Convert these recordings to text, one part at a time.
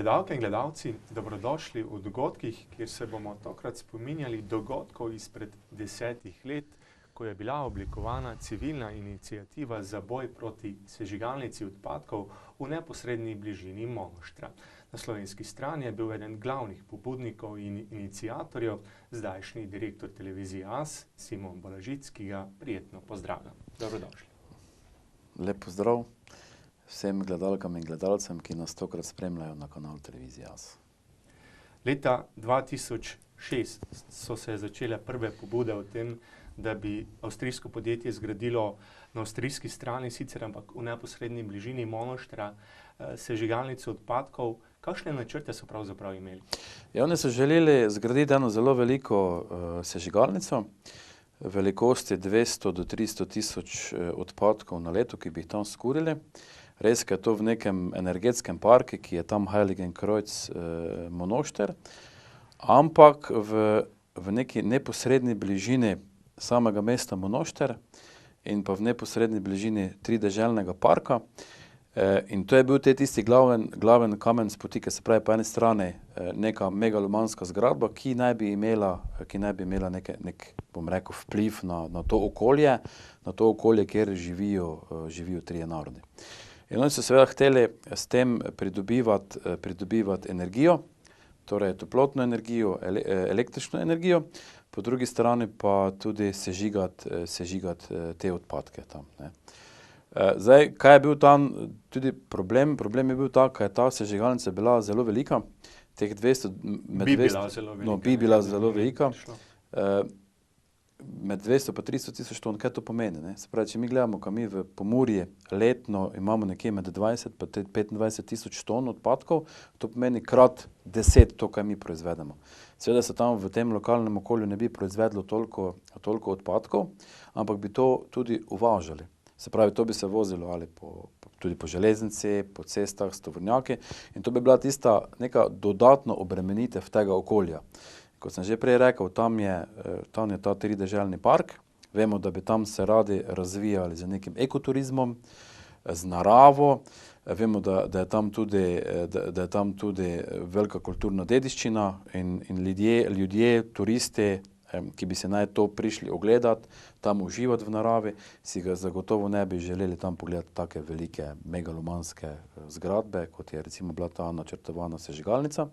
Gledalke in gledalci, dobrodošli v dogodkih, kjer se bomo tokrat spominjali dogodkov izpred 10 let, ko je bila oblikovana civilna iniciativa za boj proti sežigalnici odpadkov v neposredni bližini Monoštra. Na slovenski strani je bil eden glavnih pobudnikov in iniciatorjev, zdajšnji direktor televizije AS, Simon Balažic, ki ga prijetno pozdravljam. Dobrodošli. Lep pozdrav vsem gledalkam in gledalcem, ki nas tokrat spremljajo na kanalu televizije AS. Leta 2006 so se začele prve pobude o tem, da bi avstrijsko podjetje zgradilo na avstrijski strani, sicer ampak v neposredni bližini Monoštra, sežigalnico odpadkov. Kakšne načrte so pravzaprav imeli? Oni so želeli zgraditi eno zelo veliko sežigalnico, velikosti 200 do 300 tisoč odpadkov na leto, ki bi jih tam skurili. Res je to v nekem energetskem parku, ki je tam Heiligenkreuz Monošter, ampak v neki neposredni bližini samega mesta Monošter in pa v neposredni bližini trideželnega parka. In to je bil tisti glaven kamen spotike, se pravi po eni strani neka megalomanska zgradba, ki naj bi imela nek, bom rekel, vpliv na to okolje, kjer živijo trije narodi. In oni so seveda hteli s tem pridobivati energijo, torej toplotno energijo, električno energijo, po drugi strani pa tudi sežigati te odpadke tam, ne. Zdaj, kaj je bil tam tudi problem? Problem je bil ta, ker je ta sežigalnica bila zelo velika, teh 200... Bi bila zelo velika. Med 200 pa 300 tisoč ton, kaj to pomeni, ne? Se pravi, če mi gledamo, kaj mi v Pomurju letno imamo nekje med 20 pa 25 tisoč ton odpadkov, to pomeni krat 10 to, kaj mi proizvedemo. Seveda se tam v tem lokalnem okolju ne bi proizvedlo toliko odpadkov, ampak bi to tudi uvažali. Se pravi, to bi se vozilo ali tudi po železnici, po cestah, s tovornjaki in to bi bila tista neka dodatna obremenitev tega okolja. Kot sem že prej rekel, tam je ta trideželni park. Vemo, da bi tam se radi razvijali z nekim ekoturizmom, z naravo. Vemo, da je tam tudi velika kulturna dediščina in ljudje, turisti, ki bi se naj to prišli ogledati, tam uživati v naravi, si ga zagotovo ne bi želeli tam pogledati take velike megalomanske zgradbe, kot je recimo bila ta načrtovana sežigalnica.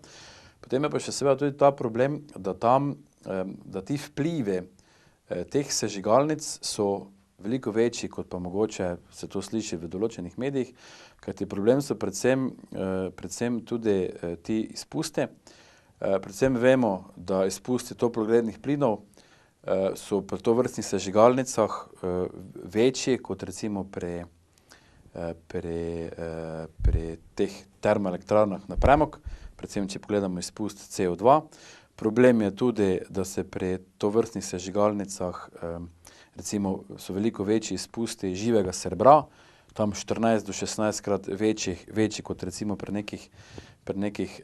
Potem je pa še seveda tudi ta problem, da ti vplivi teh sežigalnic so veliko večji, kot pa mogoče se to sliši v določenih medijih, kajti problem so predvsem tudi ti izpusti. Predvsem vemo, da izpusti toplogrednih plinov so pri tovrstnih sežigalnicah večji kot recimo pri teh termoelektrarnah na premog, predvsem če pogledamo izpust CO2. Problem je tudi, da se pri tovrstnih sežigalnicah recimo so veliko večji izpusti živega srebra, tam 14 do 16 krat večji kot recimo pri nekih,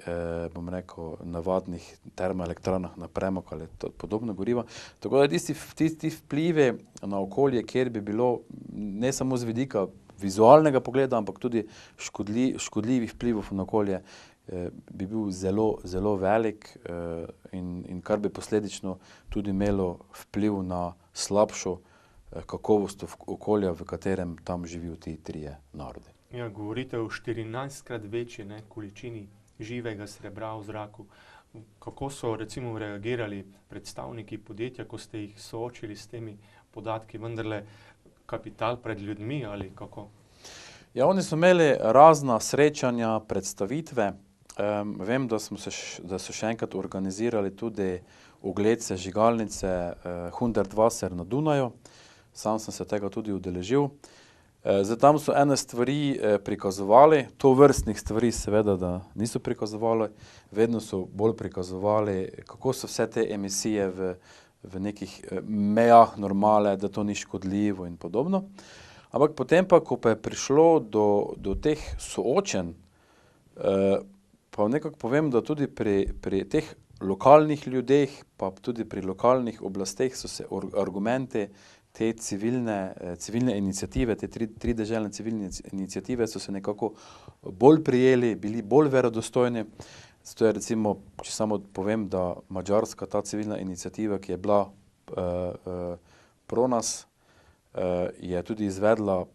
bom rekel, navadnih termoelektrarnah na premog ali podobno goriva. Tako da tisti vplivi na okolje, kjer bi bilo ne samo z vidika vizualnega pogleda, ampak tudi škodljivih vplivov na okolje, bi bil zelo, zelo velik in kar bi posledično tudi imelo vpliv na slabšo kakovost okolja, v katerem tam živijo ti trije narodi. Ja, govorite o 14-krat večji količini živega srebra v zraku. Kako so recimo reagirali predstavniki podjetja, ko ste jih soočili s temi podatki, vendarle kapital pred ljudmi ali kako? Ja, oni so imeli razna srečanja, predstavitve. Vem, da so še enkrat organizirali tudi ogled sežigalnice Hundertwasser na Dunaju. Sam sem se tega tudi udeležil. Zdaj, tam so ene stvari prikazovali, tovrstnih stvari seveda, da niso prikazovali, vedno so bolj prikazovali, kako so vse te emisije v nekih mejah normale, da to ni škodljivo in podobno. Ampak potem pa, ko pa je prišlo do teh soočenj, pa nekako povem, da tudi pri teh lokalnih ljudeh, pa tudi pri lokalnih oblasteh so se argumenti te civilne iniciative, te tri deželne civilne iniciative so se nekako bolj prijeli, bili bolj verodostojni. Zato je recimo, če samo povem, da Madžarska, ta civilna iniciativa, ki je bila Pronas, je tudi izvedla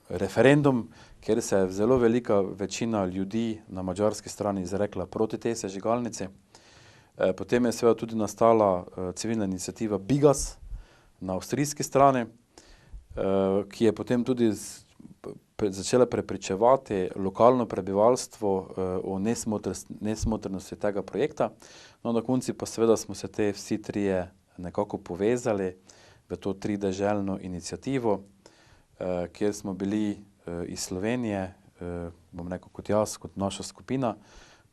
referendum, kjer se je zelo velika večina ljudi na madžarski strani izrekla proti tej sežigalnici. Potem je seveda tudi nastala civilna iniciativa Bigas na avstrijski strani, ki je potem tudi začela prepričevati lokalno prebivalstvo o nesmotrnosti tega projekta. No, na koncu pa seveda smo se te vsi trije nekako povezali v to trideželno inicijativo, kjer smo bili iz Slovenije, bom rekel kot jaz, kot naša skupina,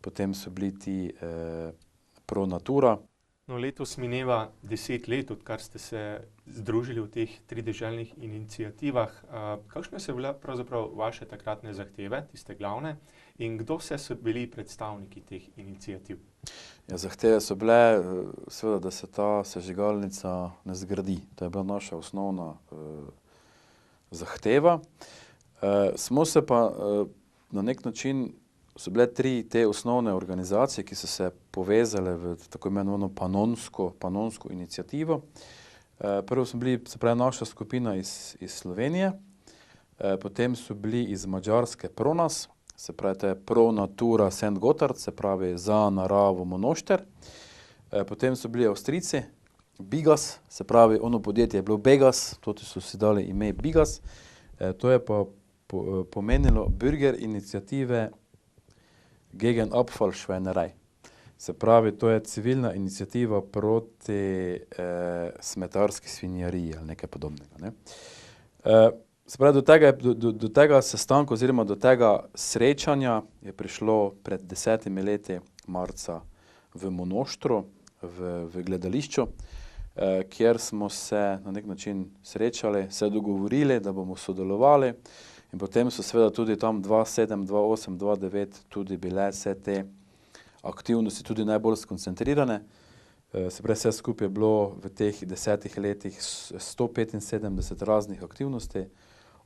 potem so bili ti Pro Natura. No, letos mineva 10 let, odkar ste se združili v teh trideželnih iniciativah. Kakšne so bile pravzaprav vaše takratne zahteve, tiste glavne, in kdo vse so bili predstavniki teh iniciativ? Ja, zahteve so bile, seveda, da se ta sežigalnica ne zgradi. To je bila naša osnovna zahteva. Smo se pa na nek način, so bile tri te osnovne organizacije, ki so se povezale v tako imenovano panonsko inicijativo. Prvo smo bili, se pravi, naša skupina iz Slovenije, potem so bili iz Madžarske Pronas, se pravi, to je Pro Natura Szent Gotthard, se pravi za naravo Monošter. Potem so bili Avstrijci, Bigas, se pravi, ono podjetje je bilo Begas, tudi so si dali ime Bigas. To je pa pomenilo Bürger iniciative Gegen Abfallschweinerei. Se pravi, to je civilna iniciativa proti smetarski svinjariji ali nekaj podobnega. Ne? Se pravi, do tega sestanka oziroma do tega srečanja je prišlo pred 10 leti marca v Monoštru, v gledališču, kjer smo se na nek način srečali, se dogovorili, da bomo sodelovali. In potem so seveda tudi tam 2007, 2008, 2009 tudi bile vse te aktivnosti tudi najbolj skoncentrirane. Se pravi, vse skupaj je bilo v teh 10 letih 175 raznih aktivnosti,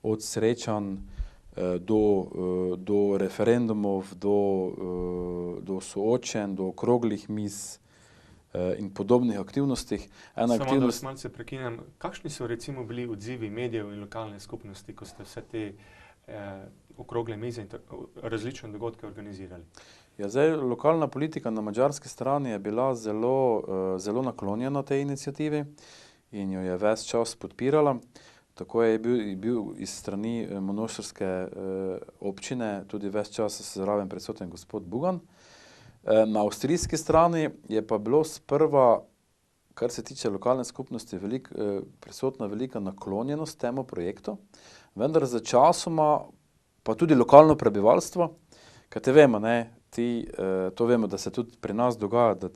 od srečanj do referendumov, do soočenj, do okroglih miz in podobnih aktivnostih. Samo da vas malce prekinem, kakšni so recimo bili odzivi medijev in lokalne skupnosti, ko ste vse te okrogle mize in različne dogodke organizirali? Ja, zdaj, lokalna politika na madžarski strani je bila zelo naklonjena tej iniciativi in jo je ves čas podpirala. Tako je bil iz strani monoštrske občine tudi ves čas zraven prisoten gospod Bugan. Na avstrijski strani je pa bilo sprva, kar se tiče lokalne skupnosti, prisotna velika naklonjenost temu projektu, vendar za časoma pa tudi lokalno prebivalstvo, kaj te vemo, ne, to vemo, da se tudi pri nas dogaja, da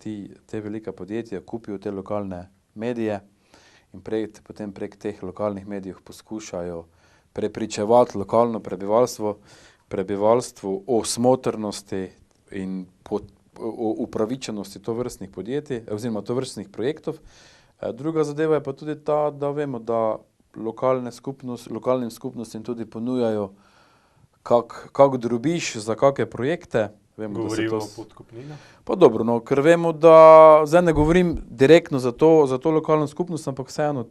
te velika podjetja kupijo te lokalne medije in potem prek teh lokalnih medijev poskušajo prepričevati lokalno prebivalstvo o smotrnosti in o upravičenosti tovrstnih podjetij oziroma tovrstnih projektov. Druga zadeva je pa tudi ta, da vemo, da lokalnim skupnostim tudi ponujajo kak drobiž za kakšne projekte. Govorijo o podkupninah? Pa dobro, no, ker vemo, da, zdaj ne govorim direktno za to lokalno skupnost, ampak vseeno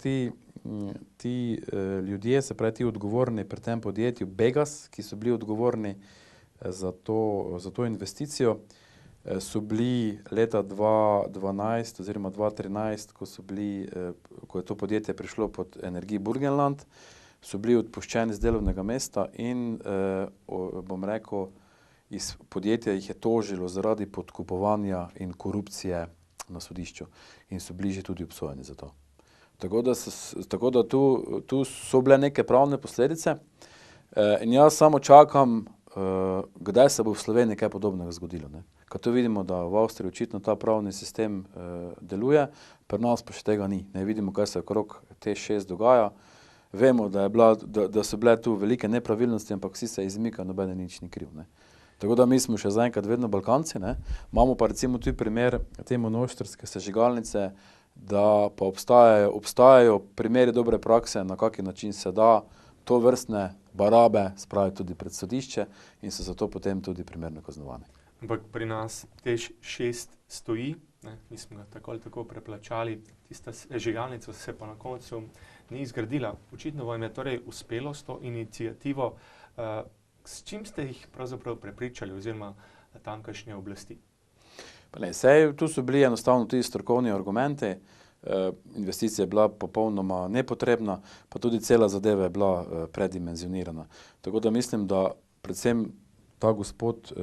ti ljudje, se pravi ti odgovorni pri tem podjetju Begas, ki so bili odgovorni za to investicijo, so bili leta 2012 oziroma 2013, ko je to podjetje prišlo pod Energie Burgenland, so bili odpuščeni z delovnega mesta in, bom rekel, iz podjetja jih je tožilo zaradi podkupovanja in korupcije na sodišču in so bili že tudi obsojeni za to. Tako da tu so bile neke pravne posledice in jaz samo čakam, kdaj se bo v Sloveniji kaj podobnega zgodilo. Ne? Ko to vidimo, da v Avstriji očitno ta pravni sistem deluje, pri nas pa še tega ni. Ne vidimo, kaj se okrog T6 dogaja. Vemo, da so bile tu velike nepravilnosti, ampak vsi se izmikajo, nobene nič ni kriv. Ne? Tako da mi smo še zaenkrat vedno Balkanci, ne? Imamo pa recimo tudi primer te monoštrske sežigalnice, da pa obstajajo primeri dobre prakse, na kaki način se da to vrstne barabe spraviti tudi pred sodišče in so zato potem tudi primerno kaznovani. Ampak pri nas TEŠ 6 stoji, mi smo ga tako ali tako preplačali, tista sežigalnica se pa na koncu ni izgradila. Očitno vam je torej uspelo s to inicijativo. S čim ste jih pravzaprav prepričali oziroma tamkajšnje oblasti? Tu so bili enostavno tudi strokovni argumenti, investicija je bila popolnoma nepotrebna, pa tudi cela zadeva je bila predimenzionirana. Tako da mislim, da predvsem ta gospod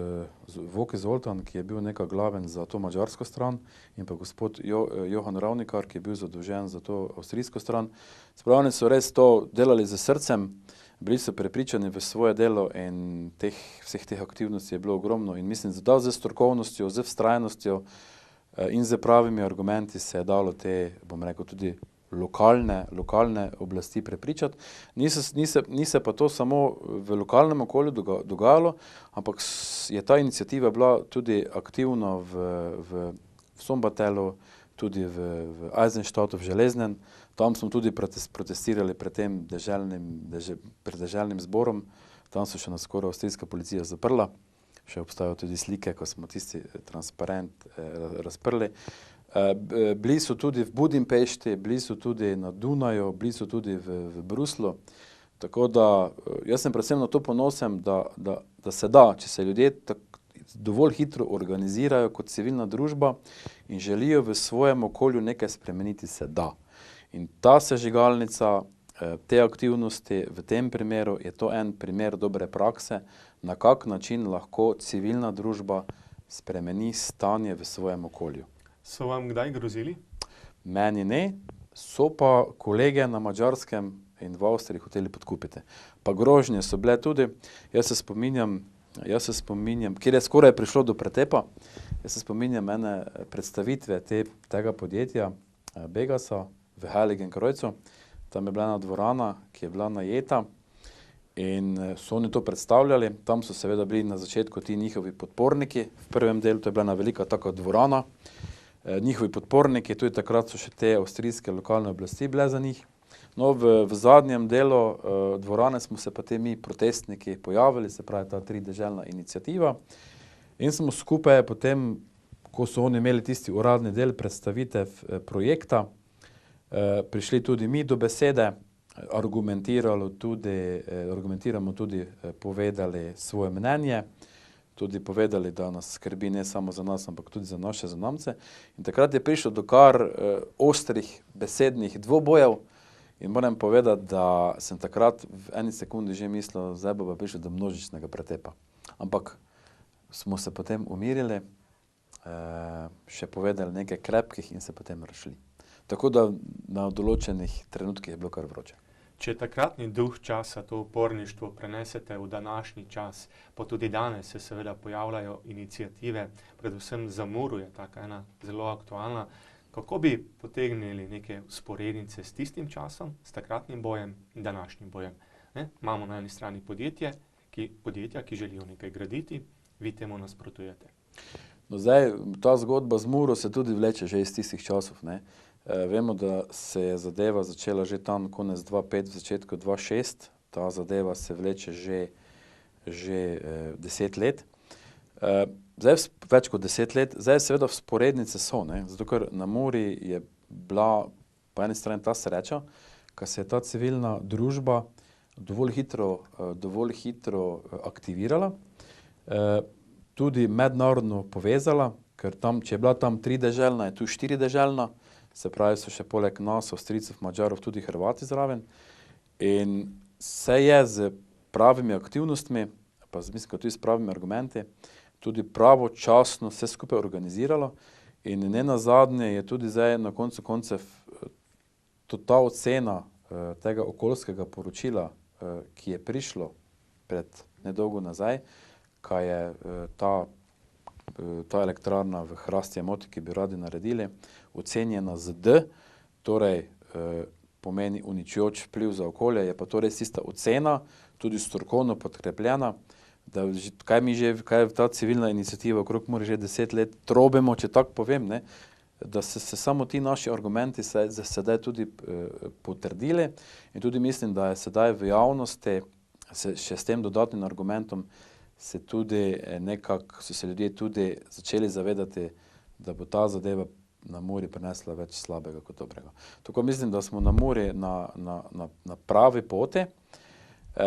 Voki Zoltan, ki je bil nekaj glaven za to madžarsko stran, in pa gospod Johan Ravnikar, ki je bil zadolžen za to avstrijsko stran, spravni so res to delali z srcem, bili so prepričani v svoje delo in vseh teh aktivnosti je bilo ogromno in mislim, da z strokovnostjo, z vztrajnostjo in z pravimi argumenti se je dalo te, bom rekel, tudi lokalne oblasti prepričati. Ni se pa to samo v lokalnem okolju dogajalo, ampak je ta iniciativa bila tudi aktivna v Sombatelu, tudi v Eisenstadtu, v Železnem. Tam smo tudi protestirali pred tem deželnim zborom, tam so še nas skoraj avstrijska policija zaprla, še obstajajo tudi slike, ko smo tisti transparent razprli. Bili so tudi v Budimpešti, bili so tudi na Dunaju, bili so tudi v Bruslu, tako da jaz sem predvsem na to ponosen, da se da, če se ljudje dovolj hitro organizirajo kot civilna družba in želijo v svojem okolju nekaj spremeniti, se da. In ta sežigalnica, te aktivnosti, v tem primeru je to en primer dobre prakse, na kak način lahko civilna družba spremeni stanje v svojem okolju. So vam kdaj grozili? Meni ne, so pa kolege na Madžarskem in v Avstriji hoteli podkupiti. Pa grožnje so bile tudi, jaz se spominjam, kjer je skoraj prišlo do pretepa, jaz se spominjam ene predstavitve tega podjetja Begasa v Heiligenkreuzu. Tam je bila ena dvorana, ki je bila najeta in so oni to predstavljali. Tam so seveda bili na začetku ti njihovi podporniki. V prvem delu to je bila ena velika taka dvorana. Njihovi podporniki, tudi takrat so še te avstrijske lokalne oblasti bile za njih. No, v zadnjem delu dvorane smo se pa te mi protestniki pojavili, se pravi ta trideželna iniciativa. In smo skupaj potem, ko so oni imeli tisti uradni del predstavitev projekta, prišli tudi mi do besede, argumentiramo tudi povedali svoje mnenje, tudi povedali, da nas skrbi ne samo za nas, ampak tudi za naše zanamce. In takrat je prišlo do kar ostrih besednih dvobojev in moram povedati, da sem takrat v eni sekundi že mislil, zdaj bo pa prišlo do množičnega pretepa. Ampak smo se potem umirili, še povedali nekaj krepkih in se potem razšli. Tako da na določenih trenutkih je bilo kar vroče. Če takratni duh časa, to uporništvo prenesete v današnji čas, pa tudi danes se seveda pojavljajo iniciative, predvsem za Muru je taka ena zelo aktualna, kako bi potegnili neke vzporednice s tistim časom, s takratnim bojem in današnjim bojem? Imamo na eni strani podjetja, ki želijo nekaj graditi, vi temu nasprotujete. No zdaj, ta zgodba z Muro se tudi vleče že iz tistih časov, ne. Vemo, da se je zadeva začela že tam konec 2005, v začetku 2006. Ta zadeva se vleče že 10 let. Zdaj več kot 10 let. Zdaj seveda vzporednice so, ne. Zato, ker na Muri je bila po eni strani ta sreča, ker se je ta civilna družba dovolj hitro aktivirala, tudi mednarodno povezala, ker tam, če je bila tam trideželna, je tu štirideželna, se pravi, so še poleg nas, Avstrijcev, Madžarov, tudi Hrvati zraven. In se je z pravimi aktivnostmi, pa mislim, tudi s pravimi argumenti, tudi pravočasno vse skupaj organiziralo. In nenazadnje je tudi zdaj na koncu koncev ta ocena tega okoljskega poročila, ki je prišlo pred nedolgo nazaj, kaj je ta elektrarna v Hrastje Moti, ki bi radi naredili, ocenjena z D, torej pomeni uničujoč vpliv za okolje, je pa to res tista ocena, tudi strokovno podkrepljena, da kaj ta civilna iniciativa okrog Mure že 10 let trobimo, če tako povem, ne, da se samo ti naši argumenti sedaj tudi potrdili in tudi mislim, da je sedaj v javnosti še s tem dodatnim argumentom so se ljudje tudi začeli zavedati, da bo ta zadeva na Muri prinesla več slabega kot dobrega. Tako mislim, da smo na Muri na pravi poti.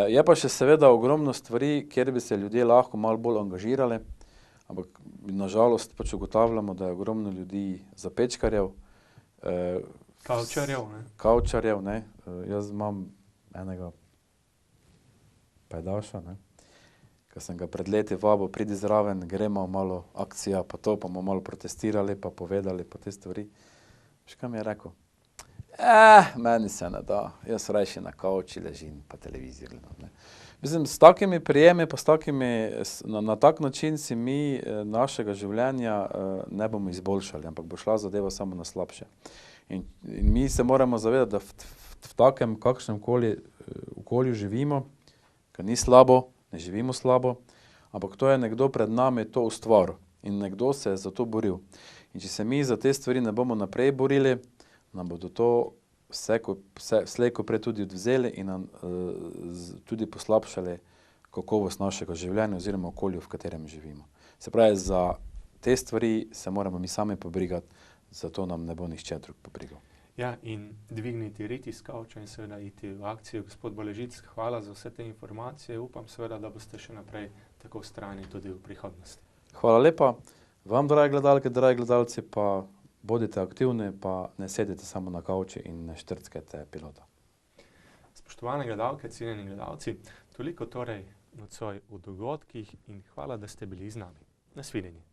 Je pa še seveda ogromno stvari, kjer bi se ljudje lahko malo bolj angažirali, ampak nažalost pač ugotavljamo, da je ogromno ljudi zapečkarjev. Kavčarjev, ne. Jaz imam enega pajdaša, ne, ko sem ga pred leti vabil, pridi zraven, gremo malo akcija, pa to, pa bomo malo protestirali, pa povedali, pa te stvari. Veš, kaj mi je rekel? Meni se ne da, jaz rajši na kavči ležim, pa televizijo gledam, ne. Mislim, s takimi prijemi, pa na tak način si mi našega življenja ne bomo izboljšali, ampak bo šla zadeva samo na slabše. In mi se moramo zavedati, da v takem kakšnem okolju živimo, ker ni slabo, ne živimo slabo, ampak to je nekdo pred nami to ustvaril in nekdo se je za to boril. In če se mi za te stvari ne bomo naprej borili, nam bodo to slej ko prej tudi odvzeli in nam tudi poslabšali kakovost našega življenja oziroma okolju, v katerem živimo. Se pravi, za te stvari se moramo mi sami pobrigati, zato nam ne bo nihče drug pobrigal. Ja, in dvigniti rit iz kavča in seveda iti v akcijo. Gospod Baležic, hvala za vse te informacije. Upam seveda, da boste še naprej tako vztrajni tudi v prihodnosti. Hvala lepa. Vam, dragi gledalke, dragi gledalci, pa bodite aktivni, pa ne sedite samo na kavči in ne štrckajte pilota. Spoštovane gledalke, cenjeni gledalci, toliko torej nocoj v dogodkih in hvala, da ste bili z nami. Nasvidenje.